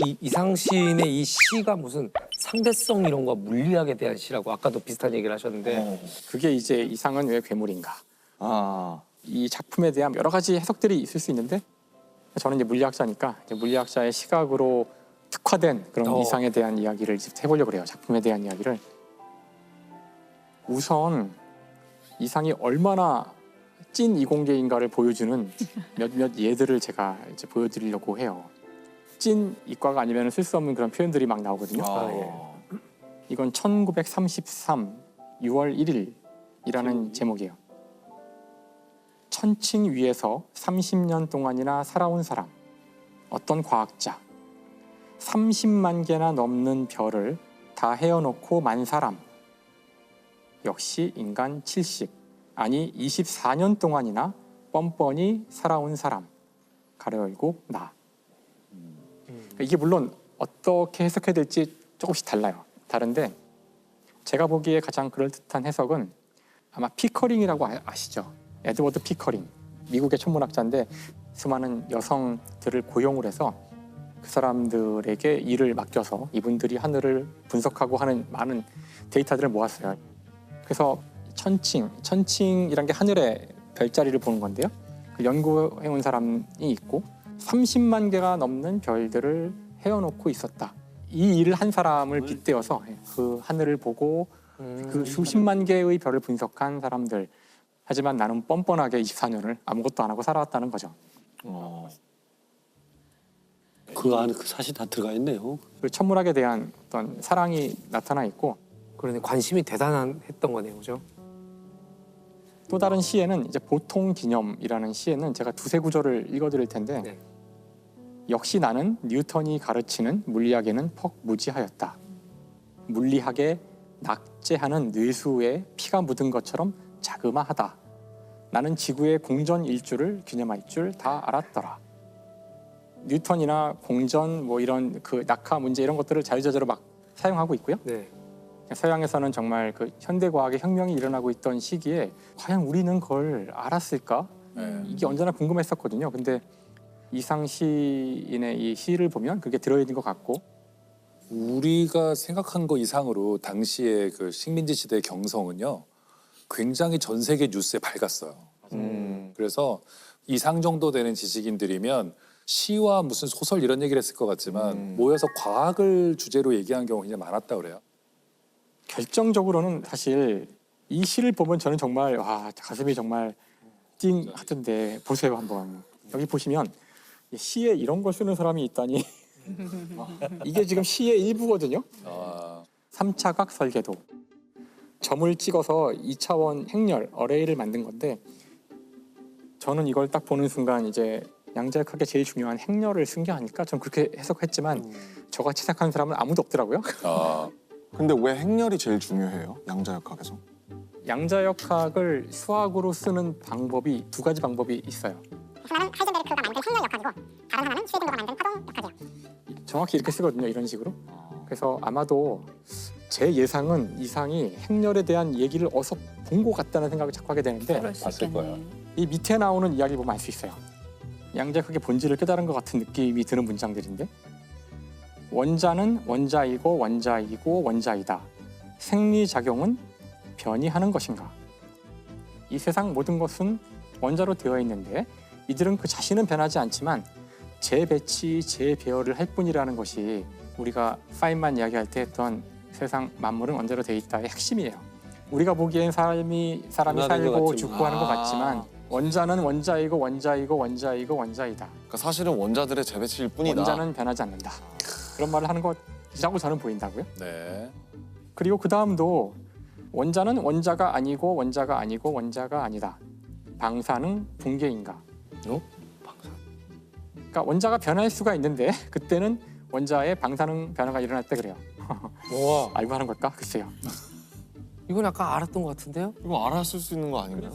이 이상신의 이 시가 무슨 상대성 이런 거 물리학에 대한 시라고 아까도 비슷한 얘기를 하셨는데 그게 이제 이상은 왜 괴물인가? 아, 이 작품에 대한 여러 가지 해석들이 있을 수 있는데 저는 이제 물리학자니까 이제 물리학자의 시각으로 특화된 그런 이상에 대한 이야기를 이제 해보려고 그래요. 작품에 대한 이야기를. 우선 이상이 얼마나 찐 이공계인가를 보여주는 몇몇 예들을 제가 이제 보여드리려고 해요. 찐 이과가 아니면 쓸 수 없는 그런 표현들이 막 나오거든요. 이건 1933 6월 1일이라는 제목이에요. 천칭 위에서 30년 동안이나 살아온 사람, 어떤 과학자, 30만 개나 넘는 별을 다 헤어놓고 만 사람, 역시 인간 70, 아니 24년 동안이나 뻔뻔히 살아온 사람, 가로 열고 나. 이게 물론 어떻게 해석해야 될지 조금씩 달라요. 다른데 제가 보기에 가장 그럴듯한 해석은 아마 피커링이라고 아시죠? 에드워드 피커링, 미국의 천문학자인데 수많은 여성들을 고용을 해서 그 사람들에게 일을 맡겨서 이분들이 하늘을 분석하고 하는 많은 데이터들을 모았어요. 그래서 천칭이란 게 하늘의 별자리를 보는 건데요. 그 연구해온 사람이 있고 30만 개가 넘는 별들을 헤어놓고 있었다. 이 일을 한 사람을 빗대어서 그 하늘을 보고 그 수십만 개의 별을 분석한 사람들. 하지만 나는 뻔뻔하게 24년을 아무것도 안 하고 살아왔다는 거죠. 그 안에 그 사실 다 들어가 있네요. 그 천문학에 대한 어떤 사랑이 나타나 있고 그러네 관심이 대단했던 거네요, 그죠? 또 다른 시에는 이제 보통 기념이라는 시에는 제가 두세 구절을 읽어드릴 텐데 네. 역시 나는 뉴턴이 가르치는 물리학에는 퍽 무지하였다. 물리학에 낙제하는 뇌수에 피가 묻은 것처럼 자그마하다. 나는 지구의 공전 일주를 기념할 줄 다 알았더라. 뉴턴이나 공전 뭐 이런 그 낙하 문제 이런 것들을 자유자재로 막 사용하고 있고요. 네. 서양에서는 정말 그 현대 과학의 혁명이 일어나고 있던 시기에 과연 우리는 그걸 알았을까? 이게 언제나 궁금했었거든요. 근데 이상 시인의 이 시를 보면 그게 들어있는 것 같고 우리가 생각한 거 이상으로 당시의 그 식민지 시대의 경성은요, 굉장히 전 세계 뉴스에 밝았어요. 그래서 이상 정도 되는 지식인들이면 시와 무슨 소설 이런 얘기를 했을 것 같지만 모여서 과학을 주제로 얘기한 경우가 굉장히 많았다 그래요. 결정적으로는 사실 이 시를 보면 저는 정말 와 가슴이 정말 띵 하던데 보세요 한번. 여기 보시면 시에 이런 걸 쓰는 사람이 있다니 이게 지금 시의 일부거든요. 아, 3차각 설계도. 점을 찍어서 2차원 행렬, 어레이를 만든 건데 저는 이걸 딱 보는 순간 이제 양자역학에 제일 중요한 행렬을 쓴 게 아닐까? 저는 그렇게 해석했지만 저같이 생각하는 사람은 아무도 없더라고요. 아, 근데 왜 행렬이 제일 중요해요? 양자역학에서? 양자역학을 수학으로 쓰는 방법이 두 가지 방법이 있어요. 하나는 하이젠베르크가 만든 행렬 역학이고 다른 하나는 스웨덴거가 만든 파동 역학이에요. 정확히 이렇게 쓰거든요. 이런 식으로. 그래서 아마도 제 예상은 이상이 행렬에 대한 얘기를 어서 본 것 같다는 생각을 자꾸 하게 되는데 그럴 수 봤을 있겠네. 거야. 이 밑에 나오는 이야기 보면 알 수 있어요. 양자역학의 본질을 깨달은 것 같은 느낌이 드는 문장들인데 원자는 원자이고 원자이고 원자이다. 생리작용은 변이하는 것인가? 이 세상 모든 것은 원자로 되어 있는데 이들은 그 자신은 변하지 않지만 재배치, 재배열을 할 뿐이라는 것이 우리가 파인만 이야기할 때 했던 세상 만물은 원자로 되어 있다의 핵심이에요. 우리가 보기엔 사람이 변하는 것 살고 같지만. 죽고 하는 것 같지만 원자는 원자이고 원자이고 원자이고 원자이다. 그러니까 사실은 원자들의 재배치일 뿐이다. 원자는 변하지 않는다. 그런 말을 하는 것이라고 저는 보인다고요. 네. 그리고 그 다음도 원자는 원자가 아니고 원자가 아니고 원자가 아니다. 방사능 붕괴인가? 그러니까 원자가 변할 수가 있는데 그때는 원자의 방사능 변화가 일어날 때 그래요. 와, 알고 하는 걸까? 글쎄요. 이건 약간 알았던 것 같은데요? 이거 알았을 수 있는 거 아닌가요?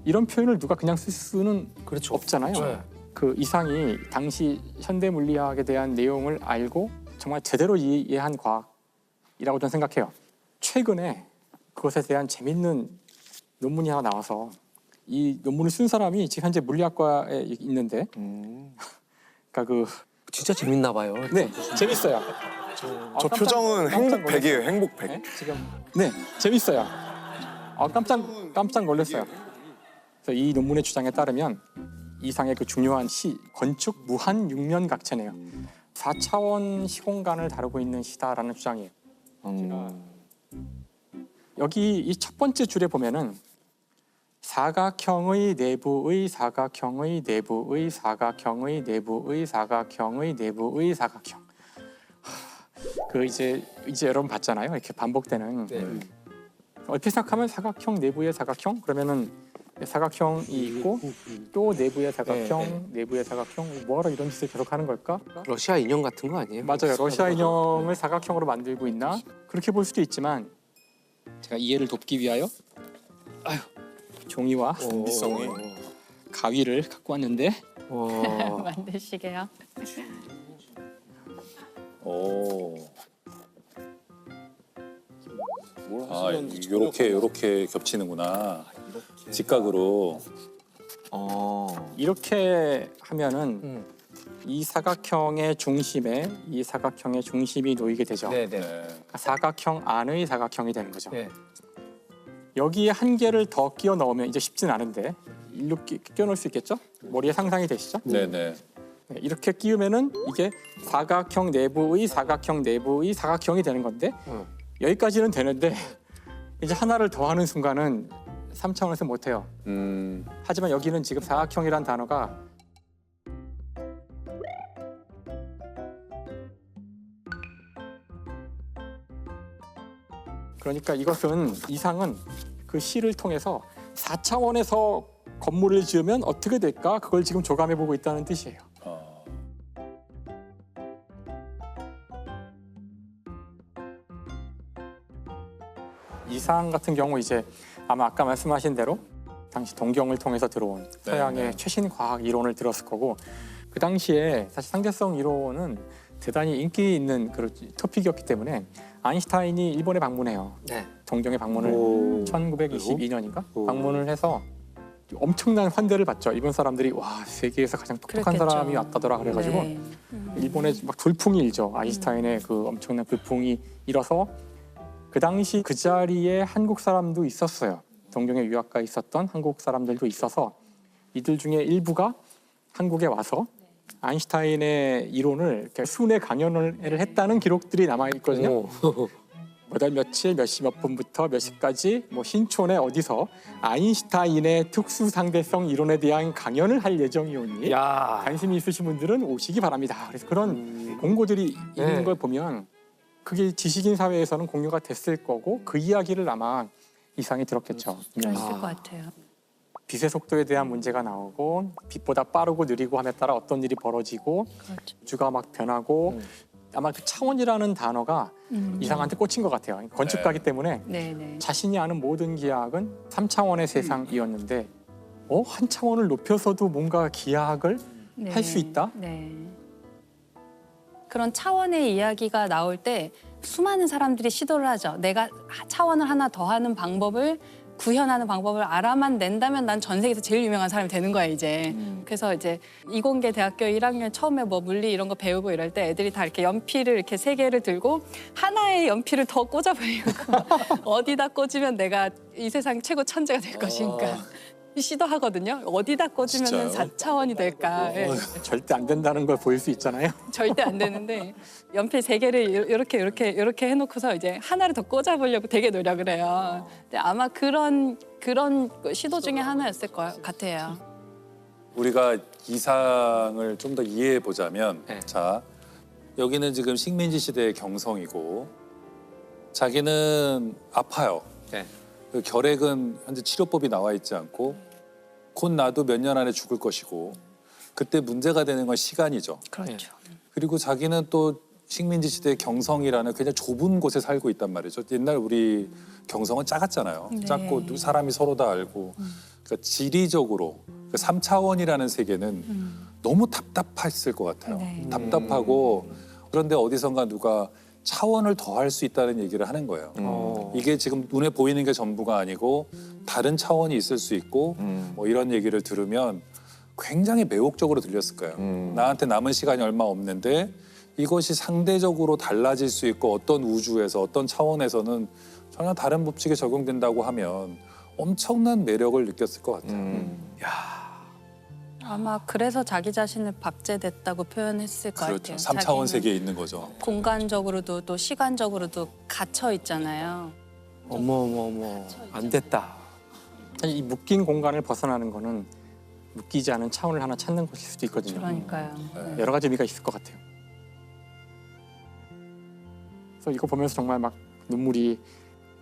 이런 표현을 누가 그냥 쓸 수는 그렇죠. 없잖아요. 네. 그 이상이 당시 현대 물리학에 대한 내용을 알고 정말 제대로 이해한 과학이라고 저는 생각해요. 최근에 그것에 대한 재밌는 논문이 하나 나와서 이 논문을 쓴 사람이 지금 현재 물리학과에 있는데 그러니까 그 진짜 재밌나 봐요. 네, 재밌어요. 저 표정은 행복 100이에요. 행복 100. 네, 지금 네, 재밌어요. 깜짝 놀랐어요. 그래서 이 논문의 주장에 따르면 이상의 그 중요한 시 건축 무한 육면각체네요. 4차원 시공간을 다루고 있는 시다라는 주장이에요. 여기 이 첫 번째 줄에 보면은 사각형의 내부의 사각형의 내부의 사각형의 내부의 사각형의 내부의 사각형. 그 이제 여러분 봤잖아요. 이렇게 반복되는. 네. 어떻게 생각하면 사각형 내부의 사각형 그러면은 사각형이 있고 또 내부의 사각형, 내부의 사각형 뭐하러 이런 짓을 계속 하는 걸까? 러시아 인형 같은 거 아니에요? 맞아요. 러시아 인형을 사각형으로 만들고 있나? 그렇게 볼 수도 있지만 제가 이해를 돕기 위하여 종이와 미성이. 가위를 갖고 왔는데 만드시게요. 오. 아, 요렇게 겹치는구나. 직각으로. 이렇게 하면은 이 사각형의 중심에 이 사각형의 중심이 놓이게 되죠. 네네. 네. 그러니까 사각형 안의 사각형이 되는 거죠. 네. 여기에 한 개를 더 끼워 넣으면 이제 쉽진 않은데 일로 끼워 넣을 수 있겠죠? 머리에 상상이 되시죠? 네네. 네, 이렇게 끼우면은 이게 사각형 내부의 사각형 내부의 사각형이 되는 건데 여기까지는 되는데 이제 하나를 더하는 순간은 3차원에서 못해요. 하지만 여기는 지금 사각형이란 단어가 그러니까 이것은 이상은 그 시를 통해서 4차원에서 건물을 지으면 어떻게 될까? 그걸 지금 조감해 보고 있다는 뜻이에요. 이상 같은 경우 이제 아마 아까 말씀하신 대로 당시 동경을 통해서 들어온 서양의 네. 최신 과학 이론을 들었을 거고 그 당시에 사실 상대성 이론은 대단히 인기 있는 그런 토픽이었기 때문에 아인슈타인이 일본에 방문해요. 네. 동경에 방문을 오. 1922년인가 오. 방문을 해서 엄청난 환대를 받죠. 일본 사람들이 와 세계에서 가장 똑똑한 그렇겠죠. 사람이 왔다더라 그래가지고 네. 일본에 막 돌풍이 일죠. 아인슈타인의 그 엄청난 돌풍이 일어서 그 당시 그 자리에 한국 사람도 있었어요. 동경에 유학가 있었던 한국 사람들도 있어서 이들 중에 일부가 한국에 와서 아인슈타인의 이론을 이렇게 순회 강연을 했다는 기록들이 남아 있거든요. 몇월 며칠 몇 시 몇 분부터 몇 시까지 뭐 신촌에 어디서 아인슈타인의 특수 상대성 이론에 대한 강연을 할 예정이오니 야. 관심이 있으신 분들은 오시기 바랍니다. 그래서 그런 공고들이 있는 걸 보면 그게 지식인 사회에서는 공유가 됐을 거고 그 이야기를 아마 이상이 들었겠죠. 그랬을 것 같아요. 빛의 속도에 대한 문제가 나오고 빛보다 빠르고 느리고 함에 따라 어떤 일이 벌어지고 그렇죠. 우주가 막 변하고 아마 그 차원이라는 단어가 이상한테 꽂힌 것 같아요. 건축가기 때문에 네네. 자신이 아는 모든 기하학은 3차원의 세상이었는데 한 차원을 높여서도 뭔가 기하학을 할 수 있다? 네. 그런 차원의 이야기가 나올 때 수많은 사람들이 시도를 하죠. 내가 차원을 하나 더하는 방법을 구현하는 방법을 알아만 낸다면 난 전 세계에서 제일 유명한 사람이 되는 거야 이제. 그래서 이제 이공계 대학교 1학년 처음에 뭐 물리 이런 거 배우고 이럴 때 애들이 다 이렇게 연필을 이렇게 3개를 들고 하나의 연필을 더 꽂아버리고 어디다 꽂으면 내가 이 세상 최고 천재가 될 것인가 시도하거든요. 어디다 꽂으면 진짜요? 4차원이 될까. 예. 절대 안 된다는 걸 보일 수 있잖아요. 절대 안 되는데 연필 3개를 이렇게 해놓고서 이제 하나를 더 꽂아보려고 되게 노력을 해요. 근데 아마 그런 시도 중에 하나였을 것 같아요. 우리가 이상을 좀 더 이해해 보자면, 네. 자, 여기는 지금 식민지 시대의 경성이고, 자기는 아파요. 네. 그 결핵은 현재 치료법이 나와 있지 않고, 곧 나도 몇 년 안에 죽을 것이고, 그때 문제가 되는 건 시간이죠. 그렇죠. 그리고 자기는 또 식민지 시대의 경성이라는 굉장히 좁은 곳에 살고 있단 말이죠. 옛날 우리 경성은 작았잖아요. 네. 작고 또 사람이 서로 다 알고. 그러니까 지리적으로 그 3차원이라는 세계는 너무 답답했을 것 같아요. 네. 답답하고 그런데 어디선가 누가 차원을 더할 수 있다는 얘기를 하는 거예요. 이게 지금 눈에 보이는 게 전부가 아니고 다른 차원이 있을 수 있고 뭐 이런 얘기를 들으면 굉장히 매혹적으로 들렸을 거예요. 나한테 남은 시간이 얼마 없는데 이것이 상대적으로 달라질 수 있고 어떤 우주에서 어떤 차원에서는 전혀 다른 법칙에 적용된다고 하면 엄청난 매력을 느꼈을 것 같아요. 아마 그래서 자기 자신을 박제됐다고 표현했을 것 그렇죠. 같아요. 3차원 자기는 세계에 있는 거죠. 공간적으로도 또 시간적으로도 갇혀 있잖아요. 어머 안 됐다. 사실 이 묶인 공간을 벗어나는 거는 묶이지 않은 차원을 하나 찾는 것일 수도 있거든요. 그러니까요. 네. 여러 가지 의미가 있을 것 같아요. 그래서 이거 보면서 정말 막 눈물이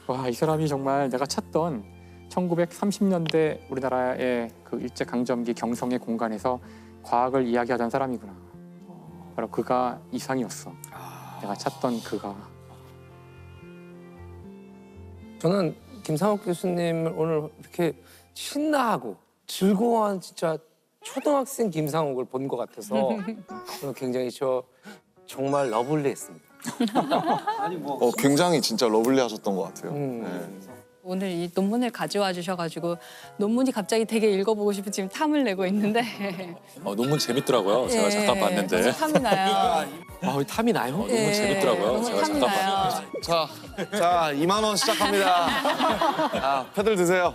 와, 이 사람이 정말 내가 찾던 1930년대 우리나라의 그 일제 강점기 경성의 공간에서 과학을 이야기하던 사람이구나. 바로 그가 이상이었어. 내가 찾던 그가. 저는 김상욱 교수님을 오늘 이렇게 신나하고 즐거워한 진짜 초등학생 김상욱을 본 것 같아서 오늘 굉장히 정말 러블리했습니다. 굉장히 진짜 러블리하셨던 것 같아요. 오늘 이 논문을 가져와 주셔가지고 논문이 갑자기 되게 읽어보고 싶은 지금 탐을 내고 있는데 논문 재밌더라고요. 제가 잠깐 봤는데. 너무 탐이 나요. 탐이 나요? 논문 재밌더라고요. 너무 제가 탐이 잠깐 나요. 봤는데. 자, 2만 원 시작합니다. 자, 패들 드세요.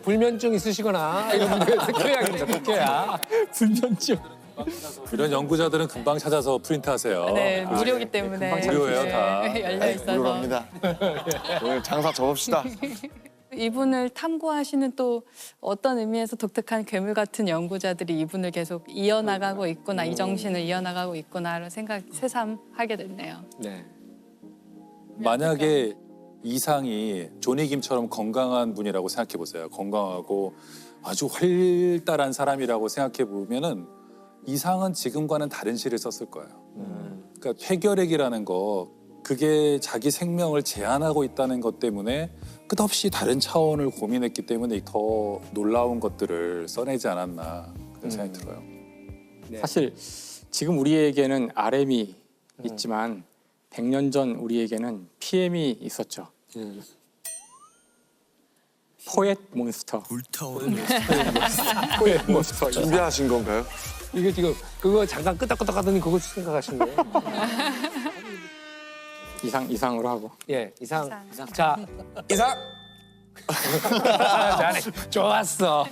불면증 있으시거나 이런 분들 특효약입니다. 특효약. 불면증. 이런 연구자들은 금방 찾아서 프린트하세요. 네, 무료기 때문에 무료예요, 다. 열려 있어서. 무료랍니다. 오늘 장사 접읍시다. 이분을 탐구하시는 또 어떤 의미에서 독특한 괴물 같은 연구자들이 이분을 계속 이어나가고 있구나, 이 정신을 이어나가고 있구나를 새삼하게 됐네요. 네. 만약에 이상이 조니 김처럼 건강한 분이라고 생각해 보세요. 건강하고 아주 활달한 사람이라고 생각해 보면은 이상은 지금과는 다른 시를 썼을 거예요. 그러니까 폐결핵이라는 거, 그게 자기 생명을 제한하고 있다는 것 때문에 끝없이 다른 차원을 고민했기 때문에 더 놀라운 것들을 써내지 않았나 그런 생각이 들어요. 사실 지금 우리에게는 RM이 있지만 100년 전 우리에게는 PM이 있었죠. 포엣 몬스터. 포엣 몬스터. 준비하신 건가요? 이게 지금 그거 잠깐 끄덕끄덕 하더니 그거 생각하신 거예요? 이상으로 하고. 예, 이상. 자, 이상! 잘해. 좋았어.